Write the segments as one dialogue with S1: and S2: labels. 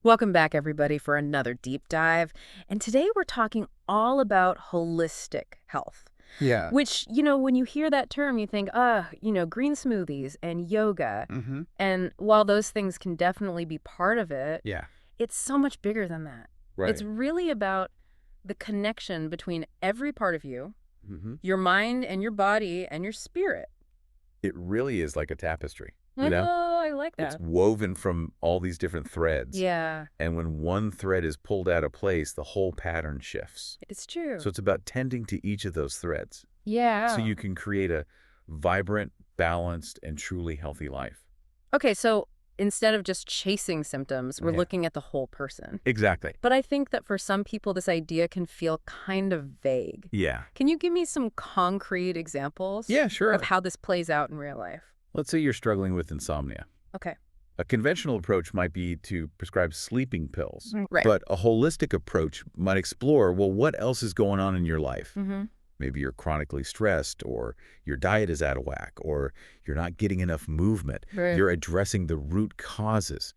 S1: Welcome back, everybody, for another deep dive. And today we're talking all about holistic health,
S2: Yeah.
S1: which, when you hear that term, you think, green smoothies and yoga.
S2: Mm-hmm.
S1: And while those things can definitely be part of it,
S2: Yeah.
S1: it's so much bigger than that. It's
S2: Right.
S1: really about the connection between every part of you,
S2: Mm-hmm.
S1: your mind and your body and your spirit.
S2: It really is like a tapestry,
S1: Oh, I like
S2: It's
S1: that.
S2: woven from all these different threads.
S1: Yeah,
S2: And when one thread is pulled out of place, the whole pattern shifts.
S1: it's true.
S2: So it's about tending to each of those threads so
S1: Yeah.
S2: you can create a vibrant, balanced, and truly healthy life.
S1: Okay, so instead of just chasing symptoms, we're
S2: Yeah.
S1: looking at the whole person.
S2: Exactly.
S1: But I think that for some people, this idea can feel kind of vague.
S2: Yeah.
S1: Can you give me some concrete examples
S2: Yeah,
S1: of
S2: sure.
S1: how this plays out in real life?
S2: Let's say you're struggling with insomnia.
S1: Okay.
S2: A conventional approach might be to prescribe sleeping pills,
S1: Right.
S2: but a holistic approach might explore, well, what else is going on in your life?
S1: Mm-hmm.
S2: Maybe you're chronically stressed, or your diet is out of whack, or you're not getting enough movement.
S1: Right.
S2: You're addressing the root causes,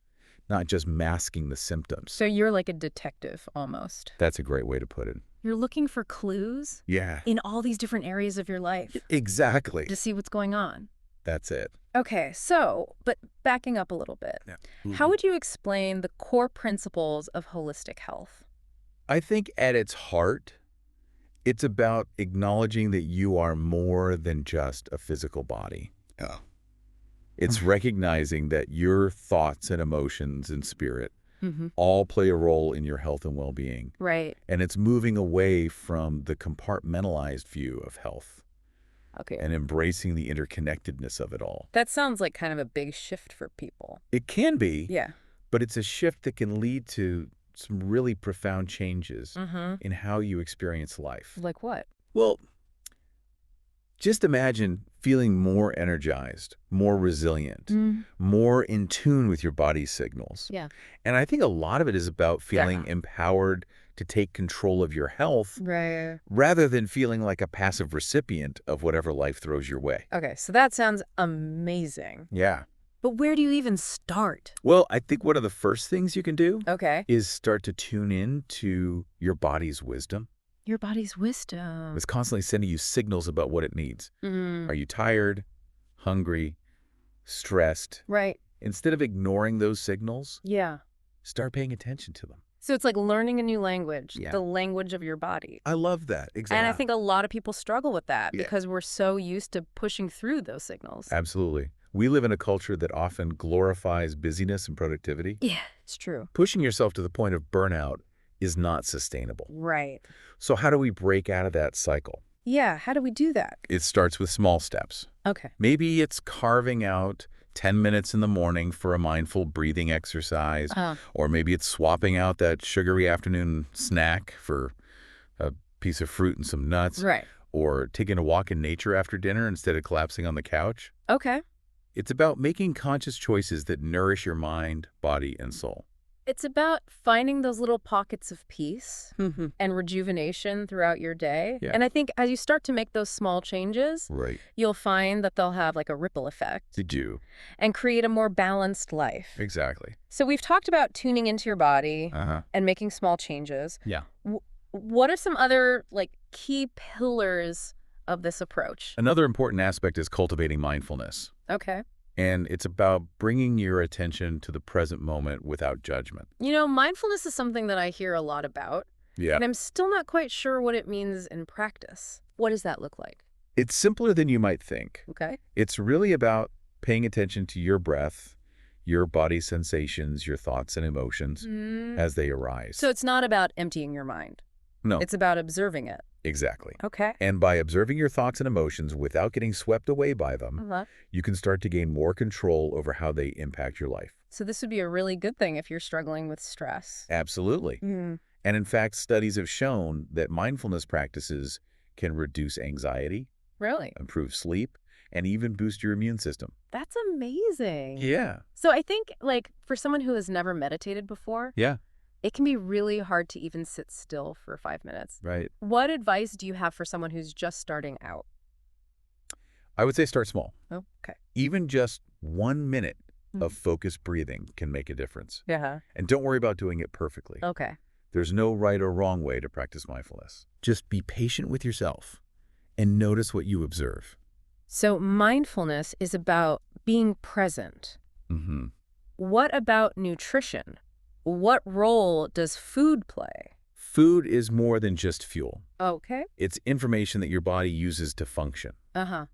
S2: not just masking the symptoms.
S1: So you're like a detective almost.
S2: That's a great way to put it.
S1: You're looking for clues
S2: Yeah,
S1: in all these different areas of your life
S2: exactly.
S1: to see what's going on.
S2: That's it.
S1: Okay, but backing up a little bit,
S2: Yeah.
S1: how would you explain the core principles of holistic health?
S2: I think at its heart, it's about acknowledging that you are more than just a physical body.
S1: Oh.
S2: It's recognizing that your thoughts and emotions and spirit
S1: Mm-hmm.
S2: all play a role in your health and well-being.
S1: Right.
S2: And it's moving away from the compartmentalized view of health
S1: Okay.
S2: and embracing the interconnectedness of it all.
S1: That sounds like kind of a big shift for people.
S2: It can be,
S1: Yeah.
S2: but it's a shift that can lead to some really profound changes
S1: Mm-hmm.
S2: in how you experience life.
S1: Like what?
S2: Well, just imagine feeling more energized, more resilient, more in tune with your body's signals.
S1: Yeah.
S2: And I think a lot of it is about feeling
S1: Yeah.
S2: empowered to take control of your health
S1: Right.
S2: rather than feeling like a passive recipient of whatever life throws your way.
S1: Okay, so that sounds amazing.
S2: Yeah.
S1: But where do you even start?
S2: Well, I think one of the first things you can do
S1: Okay.
S2: is start to tune in to your body's wisdom.
S1: Your body's wisdom.
S2: It's constantly sending you signals about what it needs.
S1: Mm.
S2: Are you tired, hungry, stressed?
S1: Right.
S2: Instead of ignoring those signals,
S1: Yeah.
S2: start paying attention to them.
S1: So it's like learning a new language,
S2: Yeah.
S1: the language of your body.
S2: I love that. Exactly.
S1: And I think a lot of people struggle with that
S2: Yeah.
S1: because we're so used to pushing through those signals.
S2: Absolutely. We live in a culture that often glorifies busyness and productivity.
S1: Yeah, it's true.
S2: Pushing yourself to the point of burnout is not sustainable.
S1: Right.
S2: So how do we break out of that cycle?
S1: Yeah, how do we do that?
S2: It starts with small steps.
S1: Okay.
S2: Maybe it's carving out 10 minutes in the morning for a mindful breathing exercise, or maybe it's swapping out that sugary afternoon snack for a piece of fruit and some nuts,
S1: Right.
S2: or taking a walk in nature after dinner instead of collapsing on the couch.
S1: Okay.
S2: It's about making conscious choices that nourish your mind, body, and soul.
S1: It's about finding those little pockets of peace and rejuvenation throughout your day.
S2: Yeah.
S1: And I think as you start to make those small changes,
S2: Right.
S1: you'll find that they'll have like a ripple effect
S2: They do.
S1: and create a more balanced life.
S2: Exactly.
S1: So we've talked about tuning into your body
S2: Uh-huh.
S1: and making small changes.
S2: Yeah.
S1: What are some other like key pillars of this approach?
S2: Another important aspect is cultivating mindfulness.
S1: Okay.
S2: And it's about bringing your attention to the present moment without judgment.
S1: Mindfulness is something that I hear a lot about,
S2: Yeah.
S1: and I'm still not quite sure what it means in practice. What does that look like?
S2: It's simpler than you might think.
S1: Okay.
S2: It's really about paying attention to your breath, your body sensations, your thoughts and emotions as they arise.
S1: So it's not about emptying your mind.
S2: No,
S1: It's about observing it.
S2: exactly.
S1: Okay.
S2: And by observing your thoughts and emotions without getting swept away by them,
S1: Uh-huh.
S2: you can start to gain more control over how they impact your life.
S1: So this would be a really good thing if you're struggling with stress.
S2: Absolutely.
S1: Mm.
S2: And in fact, studies have shown that mindfulness practices can reduce anxiety,
S1: Really?
S2: improve sleep, and even boost your immune system.
S1: That's amazing.
S2: Yeah.
S1: So I think, for someone who has never meditated before,
S2: Yeah.
S1: it can be really hard to even sit still for 5 minutes.
S2: Right.
S1: What advice do you have for someone who's just starting out?
S2: I would say start small.
S1: Okay.
S2: Even just 1 minute
S1: Mm.
S2: of focused breathing can make a difference.
S1: Yeah.
S2: And don't worry about doing it perfectly.
S1: Okay.
S2: There's no right or wrong way to practice mindfulness. Just be patient with yourself and notice what you observe.
S1: So mindfulness is about being present.
S2: Mm-hmm.
S1: What about nutrition? What role does food play?
S2: Food is more than just fuel.
S1: Okay.
S2: It's information that your body uses to function.
S1: Uh-huh.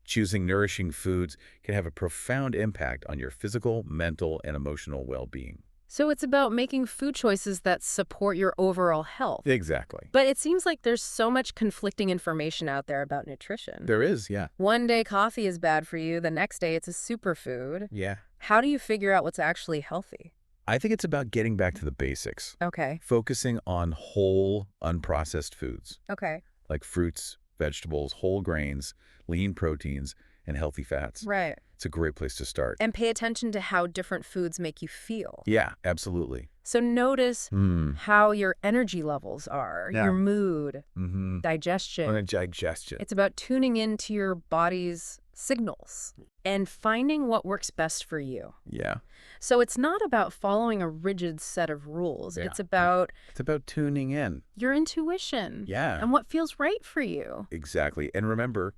S2: Choosing nourishing foods can have a profound impact on your physical, mental, and emotional well-being.
S1: So it's about making food choices that support your overall health.
S2: Exactly.
S1: But it seems like there's so much conflicting information out there about nutrition.
S2: There is, yeah.
S1: One day coffee is bad for you, the next day it's a superfood.
S2: Yeah.
S1: How do you figure out what's actually healthy?
S2: I think it's about getting back to the basics.
S1: Okay.
S2: Focusing on whole, unprocessed foods,
S1: Okay.
S2: like fruits, vegetables, whole grains, lean proteins, and healthy fats.
S1: Right.
S2: It's a great place to start.
S1: And pay attention to how different foods make you feel.
S2: Yeah, absolutely.
S1: So notice how your energy levels are,
S2: Yeah.
S1: your mood,
S2: Mm-hmm.
S1: digestion.
S2: Digestion.
S1: It's about tuning into your body's signals and finding what works best for you.
S2: Yeah.
S1: So it's not about following a rigid set of rules.
S2: Yeah.
S1: It's about
S2: It's about tuning in.
S1: your intuition.
S2: Yeah.
S1: And what feels right for you.
S2: Exactly. And remember,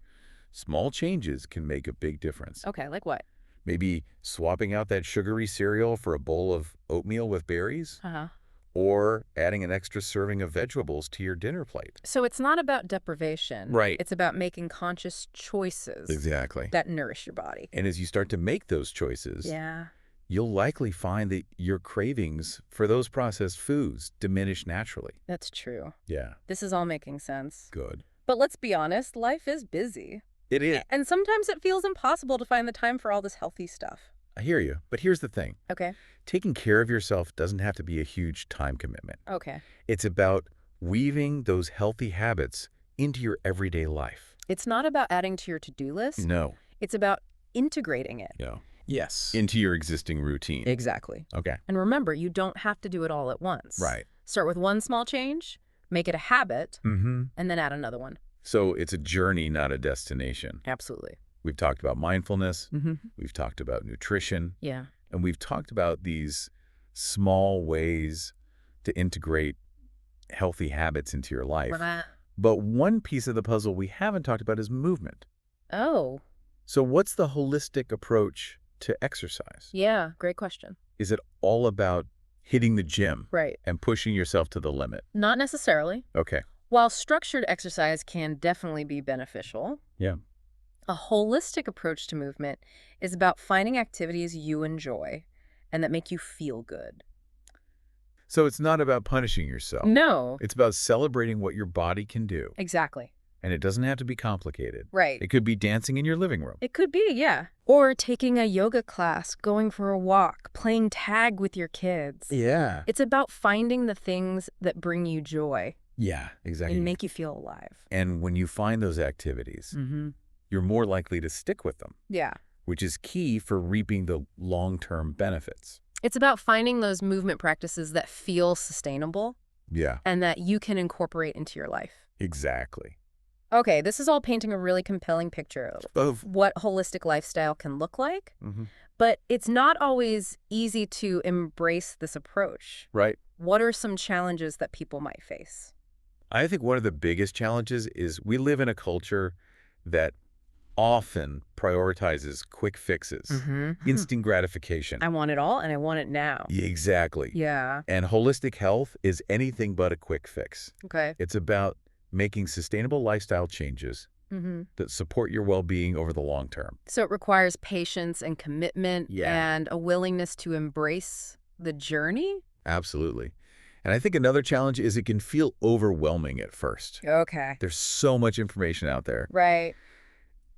S2: small changes can make a big difference.
S1: Okay, like what?
S2: Maybe swapping out that sugary cereal for a bowl of oatmeal with berries,
S1: Uh-huh.
S2: or adding an extra serving of vegetables to your dinner plate.
S1: So it's not about deprivation.
S2: Right.
S1: It's about making conscious choices
S2: Exactly.
S1: that nourish your body.
S2: And as you start to make those choices,
S1: Yeah.
S2: you'll likely find that your cravings for those processed foods diminish naturally.
S1: That's true.
S2: Yeah,
S1: This is all making sense.
S2: good.
S1: But let's be honest, life is busy.
S2: It is.
S1: And sometimes it feels impossible to find the time for all this healthy stuff.
S2: I hear you. But here's the thing.
S1: Okay.
S2: Taking care of yourself doesn't have to be a huge time commitment.
S1: Okay.
S2: It's about weaving those healthy habits into your everyday life.
S1: It's not about adding to your to-do list.
S2: No.
S1: It's about integrating it.
S2: No. Yes. Into your existing routine.
S1: Exactly.
S2: Okay.
S1: And remember, you don't have to do it all at once.
S2: Right.
S1: Start with one small change, make it a habit,
S2: Mm-hmm.
S1: and then add another one.
S2: So it's a journey, not a destination.
S1: Absolutely.
S2: We've talked about mindfulness.
S1: Mm-hmm.
S2: We've talked about nutrition.
S1: Yeah.
S2: And we've talked about these small ways to integrate healthy habits into your life. But one piece of the puzzle we haven't talked about is movement.
S1: Oh,
S2: So what's the holistic approach to exercise?
S1: yeah. Great question.
S2: Is it all about hitting the gym
S1: Right.
S2: and pushing yourself to the limit?
S1: Not necessarily.
S2: Okay.
S1: While structured exercise can definitely be beneficial,
S2: Yeah.
S1: a holistic approach to movement is about finding activities you enjoy and that make you feel good.
S2: So it's not about punishing yourself.
S1: No.
S2: It's about celebrating what your body can do.
S1: Exactly.
S2: And it doesn't have to be complicated.
S1: Right.
S2: It could be dancing in your living room.
S1: It could be, yeah. Or taking a yoga class, going for a walk, playing tag with your kids.
S2: Yeah.
S1: It's about finding the things that bring you joy
S2: Yeah, exactly.
S1: and make you feel alive.
S2: And when you find those activities,
S1: Mm-hmm.
S2: you're more likely to stick with them,
S1: Yeah.
S2: which is key for reaping the long-term benefits.
S1: It's about finding those movement practices that feel sustainable
S2: Yeah,
S1: and that you can incorporate into your life.
S2: exactly.
S1: Okay, this is all painting a really compelling picture of what holistic lifestyle can look like,
S2: Mm-hmm.
S1: but it's not always easy to embrace this approach.
S2: Right.
S1: What are some challenges that people might face?
S2: I think one of the biggest challenges is we live in a culture that often prioritizes quick fixes, instant gratification.
S1: I want it all and I want it now.
S2: Exactly.
S1: Yeah.
S2: And holistic health is anything but a quick fix.
S1: Okay.
S2: It's about making sustainable lifestyle changes that support your well-being over the long term.
S1: So it requires patience and commitment
S2: Yeah.
S1: and a willingness to embrace the journey?
S2: Absolutely. And I think another challenge is it can feel overwhelming at first.
S1: Okay.
S2: There's so much information out there,
S1: Right.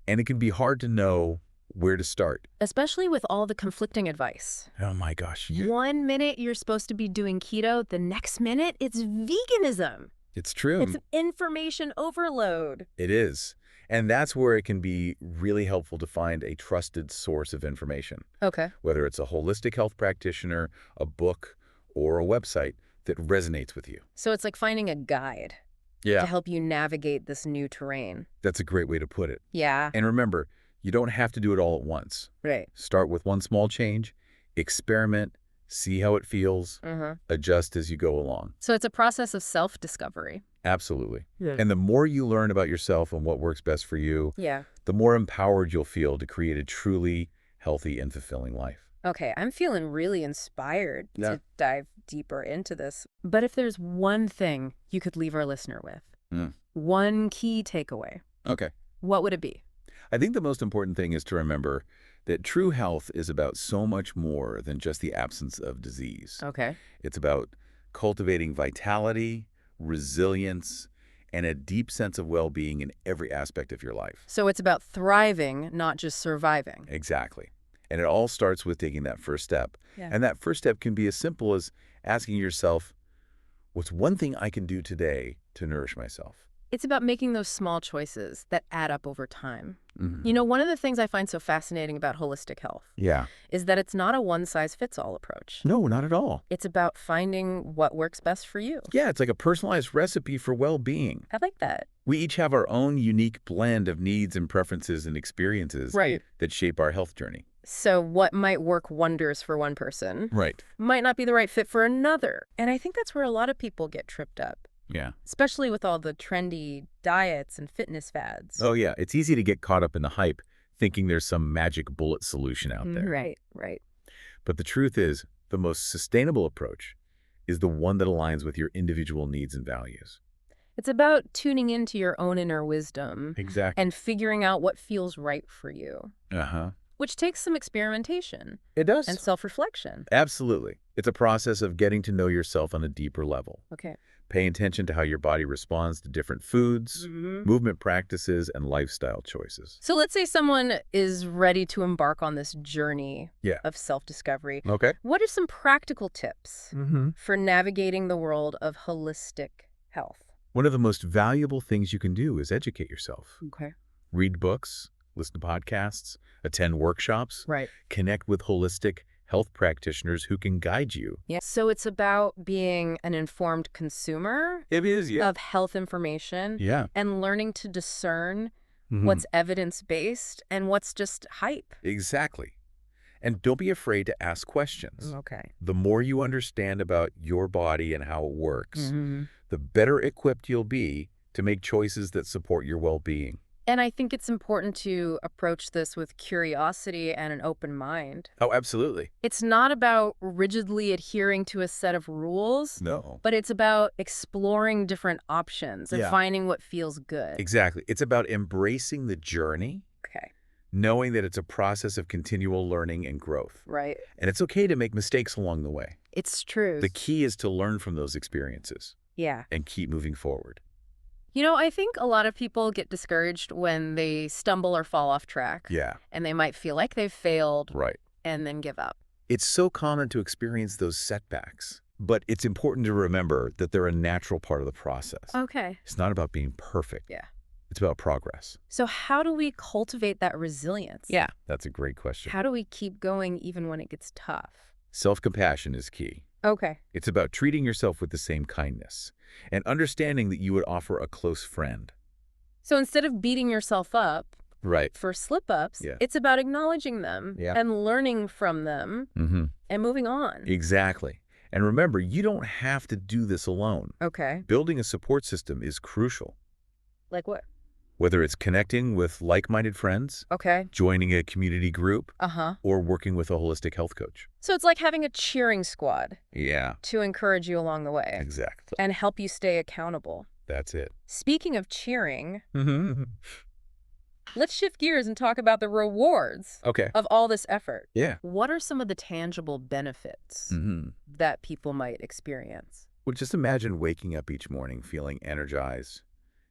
S2: and it can be hard to know where to start.
S1: Especially with all the conflicting advice.
S2: Oh my gosh.
S1: 1 minute you're supposed to be doing keto, the next minute it's veganism.
S2: It's true.
S1: It's information overload.
S2: It is. And that's where it can be really helpful to find a trusted source of information,
S1: Okay.
S2: whether it's a holistic health practitioner, a book, or a website that resonates with you.
S1: So it's like finding a guide to help you navigate this new terrain.
S2: That's a great way to put it.
S1: Yeah.
S2: And remember, You don't have to do it all at once.
S1: Right.
S2: Start with one small change, experiment, see how it feels, adjust as you go along.
S1: So it's a process of self-discovery.
S2: Absolutely.
S1: Yeah.
S2: And the more you learn about yourself and what works best for you,
S1: Yeah.
S2: the more empowered you'll feel to create a truly healthy and fulfilling life.
S1: Okay, I'm feeling really inspired
S2: Yeah.
S1: to dive deeper into this. But if there's one thing you could leave our listener with, one key takeaway,
S2: Okay.
S1: what would it be?
S2: I think the most important thing is to remember that true health is about so much more than just the absence of disease.
S1: Okay.
S2: It's about cultivating vitality, resilience, and a deep sense of well-being in every aspect of your life.
S1: So it's about thriving, not just surviving.
S2: Exactly. And it all starts with taking that first step.
S1: Yeah.
S2: And that first step can be as simple as asking yourself, what's one thing I can do today to nourish myself?
S1: It's about making those small choices that add up over time.
S2: Mhm.
S1: You know, one of the things I find so fascinating about holistic health
S2: Yeah.
S1: is that it's not a one-size-fits-all approach.
S2: No, not at all.
S1: It's about finding what works best for you.
S2: Yeah, it's like a personalized recipe for well-being.
S1: I like that.
S2: We each have our own unique blend of needs and preferences and experiences that shape our health journey.
S1: So what might work wonders for one person
S2: Right.
S1: might not be the right fit for another. And I think that's where a lot of people get tripped up,
S2: Yeah.
S1: especially with all the trendy diets and fitness fads.
S2: Oh, yeah. It's easy to get caught up in the hype, thinking there's some magic bullet solution out there.
S1: Right.
S2: But the truth is, the most sustainable approach is the one that aligns with your individual needs and values.
S1: It's about tuning into your own inner wisdom
S2: Exactly.
S1: and figuring out what feels right for you,
S2: Uh-huh.
S1: which takes some experimentation
S2: It does.
S1: and self-reflection.
S2: Absolutely. It's a process of getting to know yourself on a deeper level.
S1: Okay.
S2: Paying attention to how your body responds to different foods, movement practices, and lifestyle choices.
S1: So let's say someone is ready to embark on this journey
S2: Yeah.
S1: of self-discovery.
S2: Okay.
S1: What are some practical tips for navigating the world of holistic health?
S2: One of the most valuable things you can do is educate yourself.
S1: Okay.
S2: Read books, listen to podcasts, attend workshops,
S1: Right.
S2: connect with holistic health practitioners who can guide you.
S1: Yeah. So it's about being an informed consumer
S2: It is,
S1: of health information
S2: Yeah.
S1: and learning to discern
S2: Mhm.
S1: what's evidence-based and what's just hype.
S2: Exactly. And don't be afraid to ask questions.
S1: Okay.
S2: The more you understand about your body and how it works, the better equipped you'll be to make choices that support your well-being.
S1: And I think it's important to approach this with curiosity and an open mind.
S2: Oh, absolutely.
S1: It's not about rigidly adhering to a set of rules,
S2: No.
S1: but it's about exploring different options and
S2: Yeah.
S1: finding what feels good.
S2: Exactly. It's about embracing the journey,
S1: Okay.
S2: knowing that it's a process of continual learning and growth.
S1: Right.
S2: And it's okay to make mistakes along the way.
S1: It's true.
S2: The key is to learn from those experiences
S1: Yeah.
S2: and keep moving forward.
S1: You know, I think a lot of people get discouraged when they stumble or fall off track.
S2: Yeah.
S1: And they might feel like they've failed
S2: Right.
S1: and then give up.
S2: It's so common to experience those setbacks, but it's important to remember that they're a natural part of the process.
S1: Okay.
S2: It's not about being perfect.
S1: Yeah.
S2: It's about progress.
S1: So how do we cultivate that resilience?
S2: Yeah. That's a great question.
S1: How do we keep going even when it gets tough?
S2: Self-compassion is key.
S1: Okay.
S2: It's about treating yourself with the same kindness and understanding that you would offer a close friend.
S1: So instead of beating yourself up
S2: Right.
S1: for slip-ups,
S2: Yeah.
S1: it's about acknowledging them
S2: Yeah.
S1: and learning from them and moving on.
S2: Exactly. And remember, you don't have to do this alone.
S1: Okay.
S2: Building a support system is crucial.
S1: Like what?
S2: Whether it's connecting with like-minded friends,
S1: Okay.
S2: joining a community group,
S1: Uh-huh.
S2: or working with a holistic health coach.
S1: So it's like having a cheering squad
S2: Yeah,
S1: to encourage you along the way
S2: exactly.
S1: and help you stay accountable.
S2: That's it.
S1: Speaking of cheering,
S2: Mm-hmm.
S1: let's shift gears and talk about the rewards
S2: Okay.
S1: of all this effort.
S2: Yeah.
S1: What are some of the tangible benefits that people might experience?
S2: Well, just imagine waking up each morning feeling energized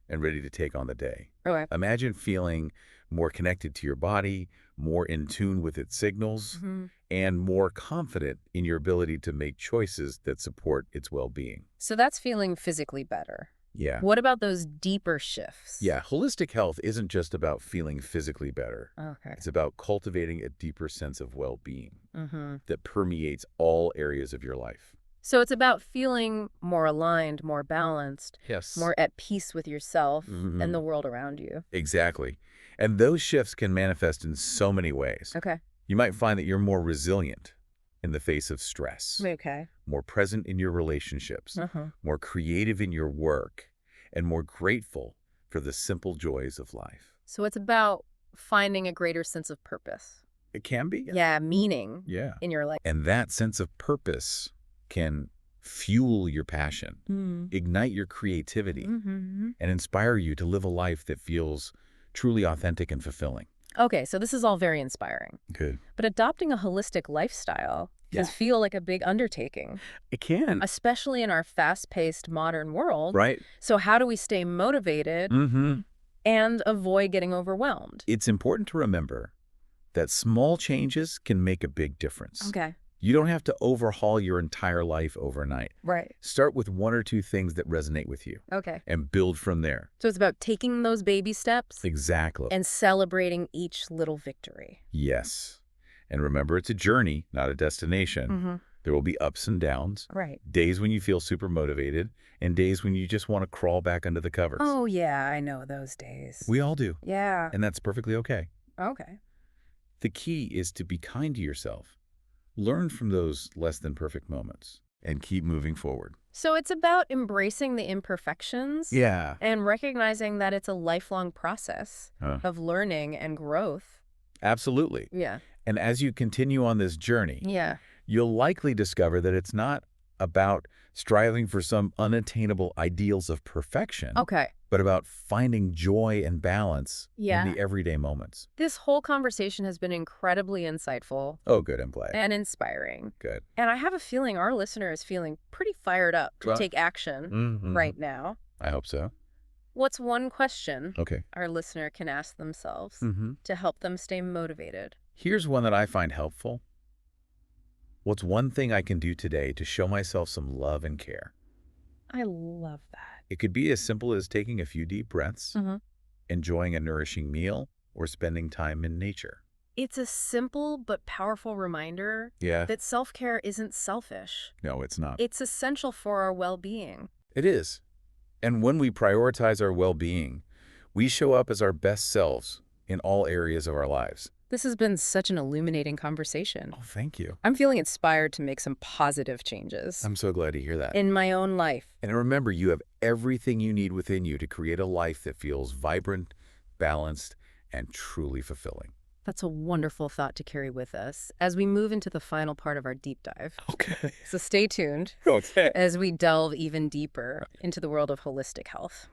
S2: and ready to take on the day.
S1: Okay.
S2: Imagine feeling more connected to your body, more in tune with its signals, and more confident in your ability to make choices that support its well-being.
S1: So that's feeling physically better.
S2: Yeah.
S1: What about those deeper shifts?
S2: Yeah, holistic health isn't just about feeling physically better.
S1: Okay.
S2: It's about cultivating a deeper sense of well-being
S1: Mm-hmm.
S2: that permeates all areas of your life.
S1: So it's about feeling more aligned, more balanced,
S2: Yes.
S1: more at peace with yourself
S2: Mhm.
S1: and the world around you.
S2: Exactly. And those shifts can manifest in so many ways.
S1: Okay.
S2: You might find that you're more resilient in the face of stress,
S1: Okay.
S2: more present in your relationships,
S1: Uh-huh.
S2: more creative in your work, and more grateful for the simple joys of life.
S1: So it's about finding a greater sense of purpose.
S2: It can be.
S1: Yeah, meaning
S2: Yeah.
S1: in your life.
S2: And that sense of purpose can fuel your passion, ignite your creativity,
S1: Mm-hmm.
S2: and inspire you to live a life that feels truly authentic and fulfilling.
S1: Okay, so this is all very inspiring.
S2: Good.
S1: But adopting a holistic lifestyle can
S2: Yeah.
S1: feel like a big undertaking,
S2: It can.
S1: especially in our fast-paced modern world.
S2: Right?
S1: So how do we stay motivated
S2: Mm-hmm.
S1: and avoid getting overwhelmed?
S2: It's important to remember that small changes can make a big difference.
S1: Okay.
S2: You don't have to overhaul your entire life overnight.
S1: Right.
S2: Start with one or two things that resonate with you
S1: Okay.
S2: and build from there.
S1: So it's about taking those baby steps
S2: Exactly.
S1: and celebrating each little victory.
S2: Yes. And remember, it's a journey, not a destination.
S1: Mm-hmm.
S2: There will be ups and downs,
S1: Right.
S2: days when you feel super motivated, and days when you just want to crawl back under the covers.
S1: Oh, yeah, I know those days.
S2: We all do.
S1: Yeah.
S2: And that's perfectly okay.
S1: Okay.
S2: The key is to be kind to yourself. Learn from those less than perfect moments and keep moving forward.
S1: So it's about embracing the imperfections.
S2: Yeah.
S1: And recognizing that it's a lifelong process
S2: Huh.
S1: of learning and growth.
S2: Absolutely.
S1: Yeah.
S2: And as you continue on this journey,
S1: Yeah.
S2: you'll likely discover that it's not about striving for some unattainable ideals of perfection,
S1: Okay.
S2: but about finding joy and balance
S1: Yeah.
S2: in the everyday moments.
S1: This whole conversation has been incredibly insightful
S2: Oh, good. I'm glad.
S1: and inspiring.
S2: Good.
S1: And I have a feeling our listener is feeling pretty fired up to
S2: Well,
S1: take action
S2: Mhm.
S1: right now.
S2: I hope so.
S1: What's one question
S2: Okay.
S1: our listener can ask themselves
S2: Mm-hmm.
S1: to help them stay motivated?
S2: Here's one that I find helpful. What's one thing I can do today to show myself some love and care?
S1: I love that.
S2: It could be as simple as taking a few deep breaths,
S1: Mhm.
S2: enjoying a nourishing meal, or spending time in nature.
S1: It's a simple but powerful reminder
S2: Yeah.
S1: that self-care isn't selfish.
S2: No, it's not.
S1: It's essential for our well-being.
S2: It is. And when we prioritize our well-being, we show up as our best selves in all areas of our lives.
S1: This has been such an illuminating conversation.
S2: Oh, thank you.
S1: I'm feeling inspired to make some positive changes
S2: I'm so glad to hear that.
S1: in my own life.
S2: And remember, you have everything you need within you to create a life that feels vibrant, balanced, and truly fulfilling.
S1: That's a wonderful thought to carry with us as we move into the final part of our deep dive.
S2: Okay.
S1: So stay tuned
S2: Okay.
S1: as we delve even deeper into the world of holistic health.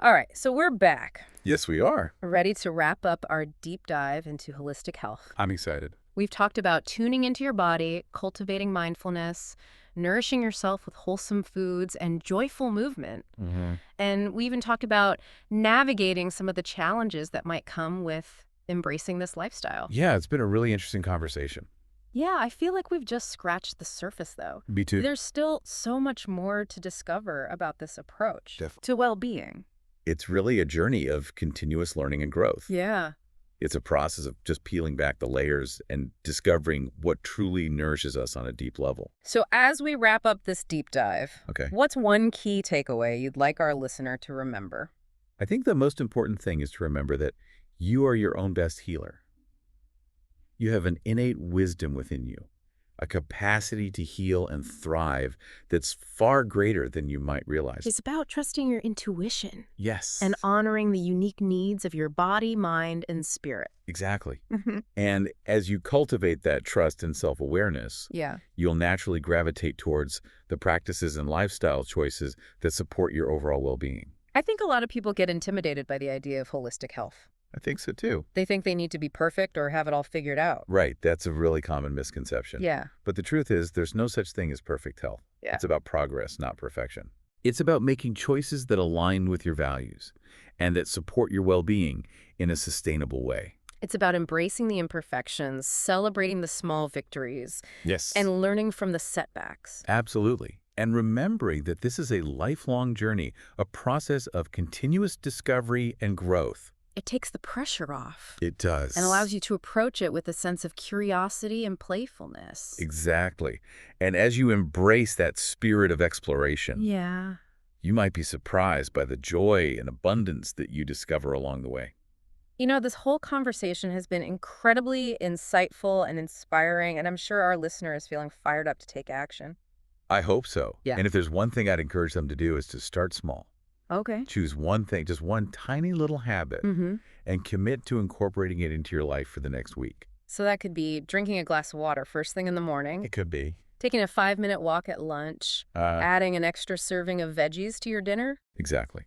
S1: All right, so we're back,
S2: Yes, we are.
S1: ready to wrap up our deep dive into holistic health.
S2: I'm excited.
S1: We've talked about tuning into your body, cultivating mindfulness, nourishing yourself with wholesome foods, and joyful movement.
S2: Mm-hmm.
S1: And we even talked about navigating some of the challenges that might come with embracing this lifestyle.
S2: Yeah, it's been a really interesting conversation.
S1: Yeah, I feel like we've just scratched the surface, though.
S2: Me too.
S1: There's still so much more to discover about this approach
S2: Definitely.
S1: to well-being.
S2: It's really a journey of continuous learning and growth.
S1: Yeah.
S2: It's a process of just peeling back the layers and discovering what truly nourishes us on a deep level.
S1: So as we wrap up this deep dive,
S2: Okay.
S1: what's one key takeaway you'd like our listener to remember?
S2: I think the most important thing is to remember that you are your own best healer. You have an innate wisdom within you, a capacity to heal and thrive that's far greater than you might realize.
S1: It's about trusting your intuition
S2: Yes.
S1: and honoring the unique needs of your body, mind, and spirit.
S2: Exactly. And as you cultivate that trust and self-awareness,
S1: Yeah.
S2: you'll naturally gravitate towards the practices and lifestyle choices that support your overall well-being.
S1: I think a lot of people get intimidated by the idea of holistic health.
S2: I think so too.
S1: They think they need to be perfect or have it all figured out.
S2: Right. That's a really common misconception.
S1: Yeah.
S2: But the truth is, there's no such thing as perfect health.
S1: Yeah.
S2: It's about progress, not perfection. It's about making choices that align with your values and that support your well-being in a sustainable way.
S1: It's about embracing the imperfections, celebrating the small victories,
S2: Yes.
S1: and learning from the setbacks.
S2: Absolutely. And remembering that this is a lifelong journey, a process of continuous discovery and growth.
S1: It takes the pressure off
S2: It does.
S1: and allows you to approach it with a sense of curiosity and playfulness.
S2: Exactly. And as you embrace that spirit of exploration,
S1: Yeah.
S2: you might be surprised by the joy and abundance that you discover along the way.
S1: This whole conversation has been incredibly insightful and inspiring, and I'm sure our listener is feeling fired up to take action.
S2: I hope so.
S1: Yeah.
S2: And if there's one thing I'd encourage them to do is to start small.
S1: Okay.
S2: Choose one thing, just one tiny little habit,
S1: Mm-hmm.
S2: and commit to incorporating it into your life for the next week.
S1: So that could be drinking a glass of water first thing in the morning,
S2: It could be.
S1: taking a 5-minute walk at lunch, adding an extra serving of veggies to your dinner.
S2: Exactly.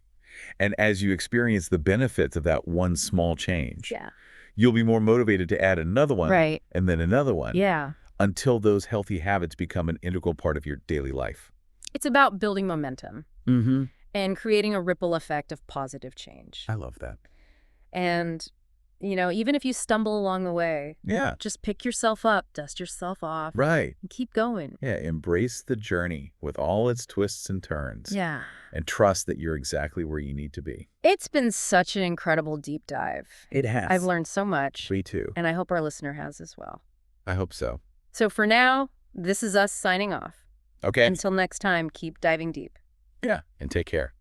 S2: And as you experience the benefits of that one small change,
S1: Yeah.
S2: you'll be more motivated to add another one
S1: Right.
S2: and then another one
S1: Yeah.
S2: until those healthy habits become an integral part of your daily life.
S1: It's about building momentum
S2: Mm-hmm.
S1: and creating a ripple effect of positive change.
S2: I love that.
S1: And, even if you stumble along the way,
S2: Yeah,
S1: just pick yourself up, dust yourself off,
S2: right.
S1: and keep going.
S2: Yeah, embrace the journey with all its twists and turns
S1: Yeah.
S2: and trust that you're exactly where you need to be.
S1: It's been such an incredible deep dive.
S2: It has.
S1: I've learned so much,
S2: Me too.
S1: and I hope our listener has as well.
S2: I hope so.
S1: So for now, this is us signing off.
S2: Okay.
S1: Until next time, keep diving deep.
S2: Yeah, and take care.